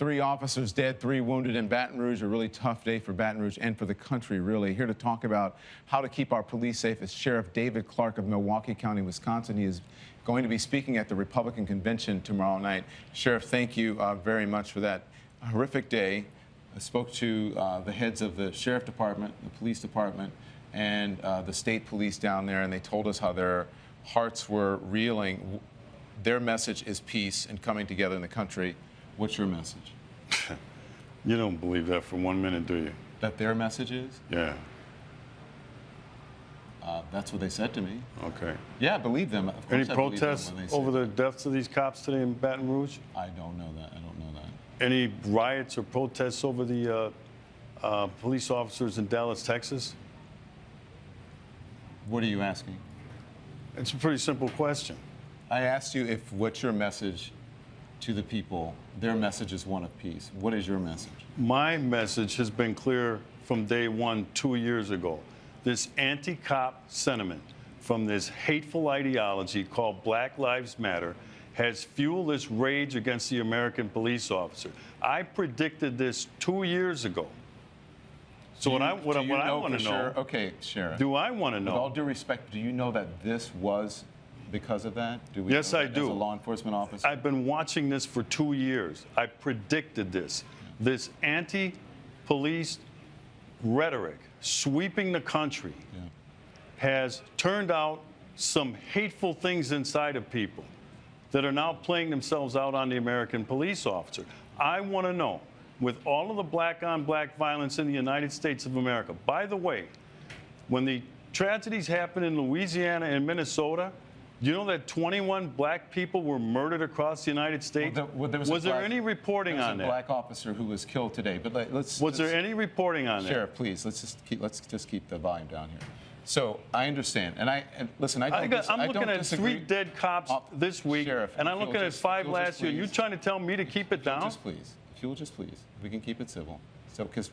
3 officers dead, 3 wounded in Baton Rouge. A really tough day for Baton Rouge and for the country, really. Here to talk about how to keep our police safe is Sheriff David Clarke of Milwaukee County, Wisconsin. He is going to be speaking at the Republican convention tomorrow night. Sheriff, thank you very much for that horrific day. I spoke to the heads of the sheriff department, the police department, and the state police down there, and they told us how their hearts were reeling. Their message is peace and coming together in the country. What's your message? You don't believe that for 1 minute, do you? That their message is? Yeah. That's what they said to me. Okay. Yeah, I believe them. Of Any course I believe them protests when they say over the deaths of these cops today in Baton Rouge? I don't know that. I don't know that. Any riots or protests over the police officers in Dallas, Texas? What are you asking? It's a pretty simple question. I asked you if what's your message to the people. Their message is one of peace. What is your message? My message has been clear from day one 2 years ago. This anti-cop sentiment from this hateful ideology called Black Lives Matter has fueled this rage against the American police officer. I predicted this 2 years ago. So what I want to know, okay, Sheriff. do I want to know? With all due respect, do you know that this was because of that? Do we Yes, know I that do. As a law enforcement officer? I've been watching this for 2 years. I predicted this. This anti-police rhetoric sweeping the country has turned out some hateful things inside of people that are now playing themselves out on the American police officer. I want to know, with all of the black-on-black violence in the United States of America, by the way, when the tragedies happened in Louisiana and Minnesota, you know that 21 black people were murdered across the United States? Was there any reporting on that? There was a black officer who was killed today. But was there any reporting on that? Sheriff, please, let's just keep the volume down here. So I understand, and listen, I'm looking at 3 dead cops this week, Sheriff, and I'm looking at 5 last year. You trying to tell me to keep it down? If you'll just please, we can keep it civil. So, because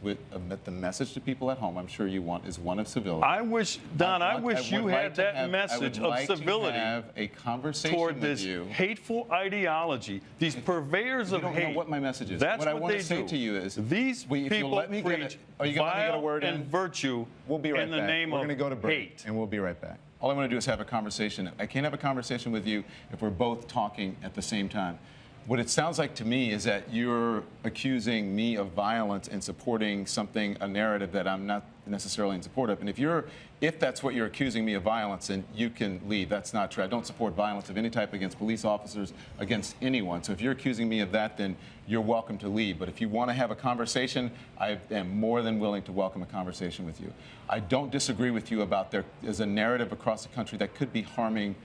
the message to people at home, I'm sure you want, is one of civility. I wish, Don, I wish you had that message of civility to have a conversation toward this with you. hateful ideology, these purveyors of hate. You don't know what my message is. That's what I want to say to you is, these people preach vile and virtue in the name of hate. And we'll be right back. All I want to do is have a conversation. I can't have a conversation with you if we're both talking at the same time. What it sounds like to me is that you're accusing me of violence and supporting something, a narrative that I'm not necessarily in support of. And if that's what you're accusing me of violence, then you can leave. That's not true. I don't support violence of any type against police officers, against anyone. So if you're accusing me of that, then you're welcome to leave. But if you want to have a conversation, I am more than willing to welcome a conversation with you. I don't disagree with you about there is a narrative across the country that could be harming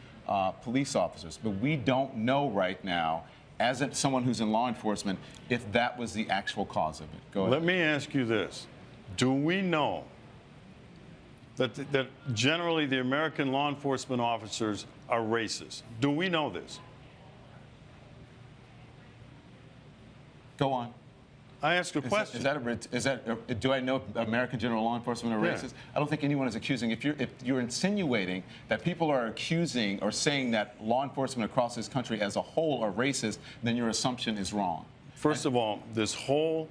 police officers. But we don't know right now, as someone who's in law enforcement, if that was the actual cause of it. Go ahead. Let me ask you this. Do we know that generally the American law enforcement officers are racist? Do we know this? Go on. I ask a question. Do I know American general law enforcement are racist? I don't think anyone is accusing. If you're insinuating that people are accusing or saying that law enforcement across this country as a whole are racist, then your assumption is wrong. First of all, this whole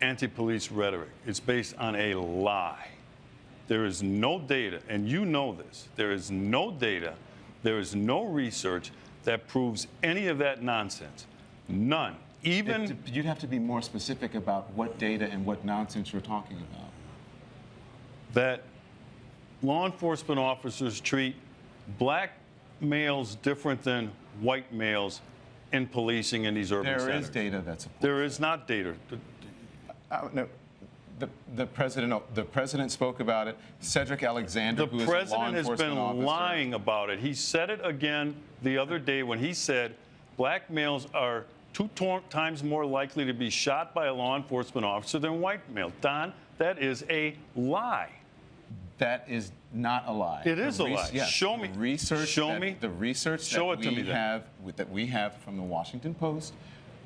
anti-police rhetoric is based on a lie. There is no data, and you know this. There is no data, there is no research that proves any of that nonsense. None. You'd have to be more specific about what data and what nonsense you're talking about. That law enforcement officers treat black males different than white males in policing in these urban centers. There is data that supports There is not data. No. The president spoke about it. Cedric Alexander, who is a law enforcement officer. The president has been lying about it. He said it again the other day when he said black males are 2 times more likely to be shot by a law enforcement officer than white male. Don, that is a lie. That is not a lie. It is a lie. Yes, Show me. The research that we have from the Washington Post,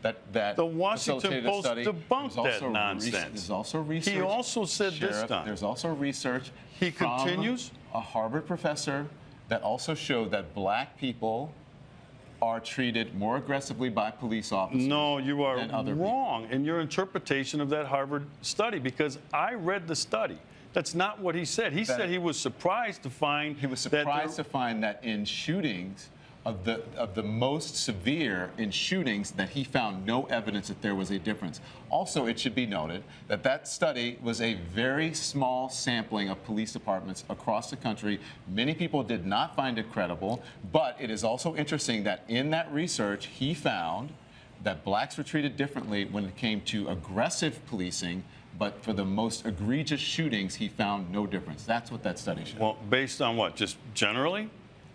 that the Washington Post debunked that nonsense. There's also research. He also said this, Don. There's also research. He continues. A Harvard professor that also showed that black people are treated more aggressively by police officers. No, you are than other people. wrong in your interpretation of that Harvard study, because I read the study. That's not what he said. He said he was surprised to find He was that there- surprised to find that in shootings, of the most severe in shootings, that he found no evidence that there was a difference. Also, it should be noted that that study was a very small sampling of police departments across the country. Many people did not find it credible, but it is also interesting that in that research, he found that blacks were treated differently when it came to aggressive policing, but for the most egregious shootings, he found no difference. That's what that study showed. Well, based on what? Just generally?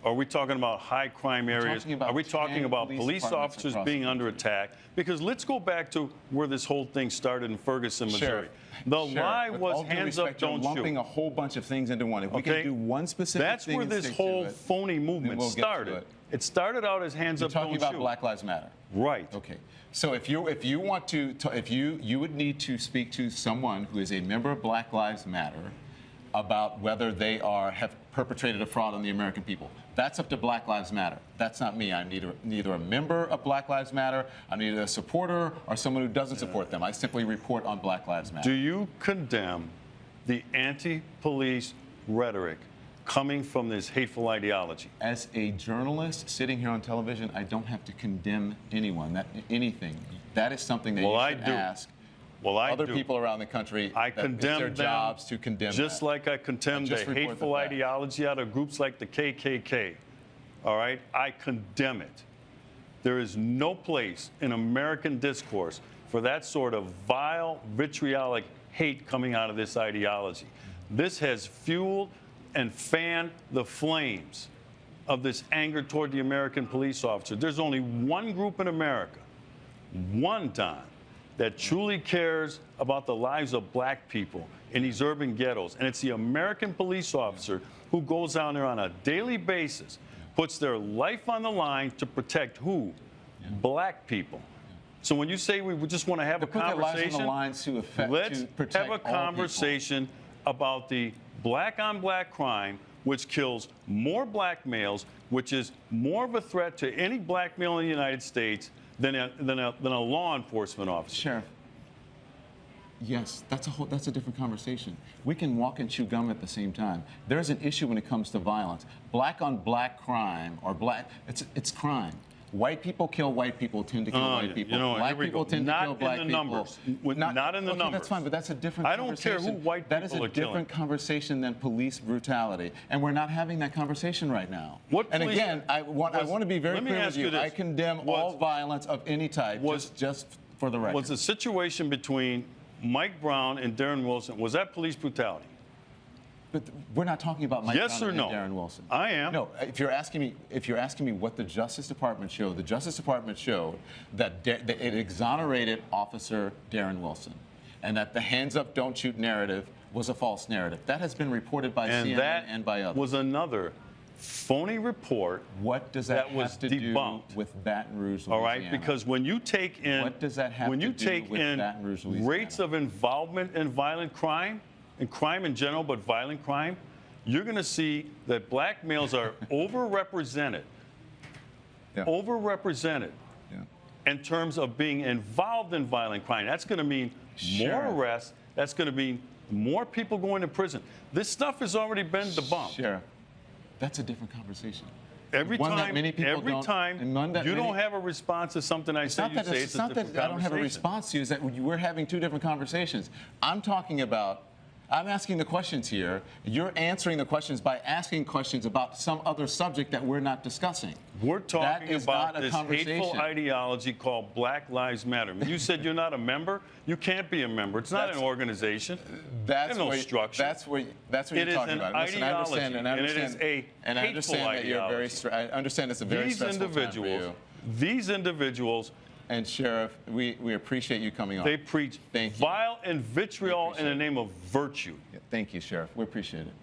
Are we talking about high crime areas? talking about Are we talking 10 about police police departments officers across being the under attack? Because let's go back to where this whole thing started in Ferguson, Missouri. The lie With was all due hands up, respect, you're don't lumping shoot. a whole bunch of things into one. If we Okay? can do one specific That's thing where and this stick to whole it, phony movement we'll get to started. it. It started out as hands You're up, talking don't about shoot. Black Lives Matter. Right. Okay. So if you want to if you would need to speak to someone who is a member of Black Lives Matter about whether they have perpetrated a fraud on the American people. That's up to Black Lives Matter. That's not me. I'm neither a member of Black Lives Matter, I'm neither a supporter or someone who doesn't support them. I simply report on Black Lives Matter. Do you condemn the anti-police rhetoric coming from this hateful ideology? As a journalist sitting here on television, I don't have to condemn anyone, anything. That is something that Well, you I should do. ask Well, I other do. people around the country. I that condemn it's their them jobs to condemn just that. like I condemn the just report the hateful fact. ideology out of groups like the KKK. All right? I condemn it. There is no place in American discourse for that sort of vile, vitriolic hate coming out of this ideology. This has fueled and fanned the flames of this anger toward the American police officer. There's only one group in America, one time, that truly cares about the lives of black people in these urban ghettos. And it's the American police officer who goes down there on a daily basis, puts their life on the line to protect who? Black people. So when you say we just want to have a put their lives on the conversation, line to let's protect have a all people. conversation about the black-on-black crime, which kills more black males, which is more of a threat to any black male in the United States than a law enforcement officer. Sheriff, yes, that's a different conversation. We can walk and chew gum at the same time. There's an issue when it comes to violence. Black on black crime, or it's crime. White people kill white people, tend to kill white people. You know, black here we people go. tend Not to kill in black the people. numbers. Not in the okay, numbers. That's fine, but that's a different I don't care conversation. who white That is people a are killing. different conversation than police brutality, and we're not having that conversation right now. What and police- again, I want to be very let me clear ask with you. you this. I condemn all violence of any type, just for the record. Was the situation between Mike Brown and Darren Wilson, was that police brutality? But we're not talking about Mike Yes Brown or no? and Darren Wilson. I am. No, if you're asking me what the Justice Department showed, the Justice Department showed that it exonerated Officer Darren Wilson, and that the hands up, don't shoot narrative was a false narrative. That has been reported by And CNN that and by others. was another phony report. What does that was have to debunked. do with Baton Rouge, Louisiana? All right, because when you take in What does that have when to you do take with in Baton Rouge, Louisiana? rates of involvement in violent crime, and crime in general, but violent crime, you're going to see that black males are overrepresented. Yeah. Overrepresented Yeah. in terms of being involved in violent crime. That's going to mean more Sure. arrests. That's going to mean more people going to prison. This stuff has already been debunked. Sheriff, that's a different conversation. Every One that time, many people every don't- time and one that you don't many- have a response to something I say, you say it's a not different that I don't have a conversation. response to you. Is that we're having two different conversations. I'm asking the questions here. You're answering the questions by asking questions about some other subject that we're not discussing. We're That talking is about not a this hateful conversation. ideology called Black Lives Matter. When you said you're not a member, you can't be a member. It's not an That's- organization. That's There's no what, structure. That's what It you're is talking an about. Listen, I understand, ideology, and it is a and I understand hateful that you're very. ideology. I understand it's a very stressful time for you. These individuals, And Sheriff, we appreciate you coming on. they preach Thank you. vile and vitriol in appreciate the it. name of virtue. Thank you, Sheriff. We appreciate it.